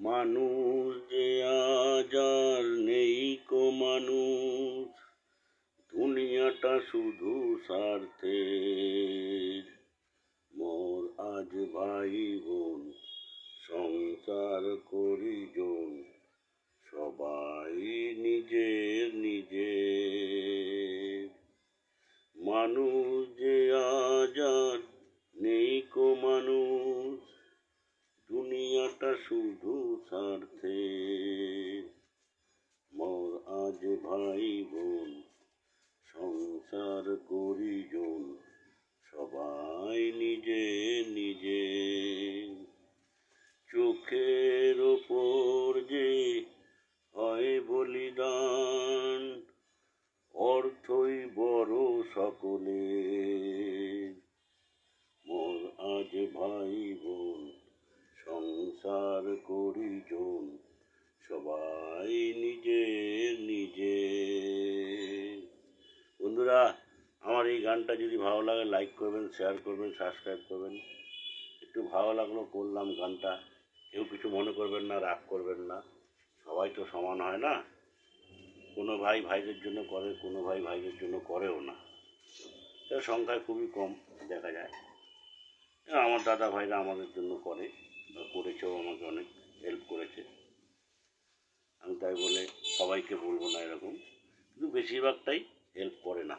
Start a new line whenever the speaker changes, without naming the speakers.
মানুষ যে আজ আর নেই কো মানুষ, দুনিয়াটা শুধু স্বার্থের। মোর আজ ভাই বোন সংসার করিজন, সবাই নিজের নিজের। মানুষ যে আজ আর নেই কো মানুষ, দুনিয়াটা শুধু স্বার্থের। মোর আজ ভাই বোন সংসার করিজন, সবাই নিজে নিজে। চোখের ওপর যে হয় বলিদান, অর্থই বড় সকলের। মোর আজ ভাই বোন সংসার করিজন, সবাই নিজে নিজে। বন্ধুরা, আমার এই গানটা যদি ভালো লাগে লাইক করবেন, শেয়ার করবেন, সাবস্ক্রাইব করবেন। একটু ভালো লাগলো করলাম গানটা, কেউ কিছু মনে করবেন না, রাগ করবেন না। সবাই তো সমান হয় না, কোনো ভাই ভাইদের জন্য করে, কোনো ভাই ভাইদের জন্য করেও না। তার সংখ্যায় খুবই কম দেখা যায়। আমার দাদা ভাইরা আমাদের জন্য করে বা করেছেও, আমাকে অনেক হেল্প করেছে। আমি তাই বলে সবাইকে বলবো না এরকম, কিন্তু বেশিরভাগটাই হেল্প করে না।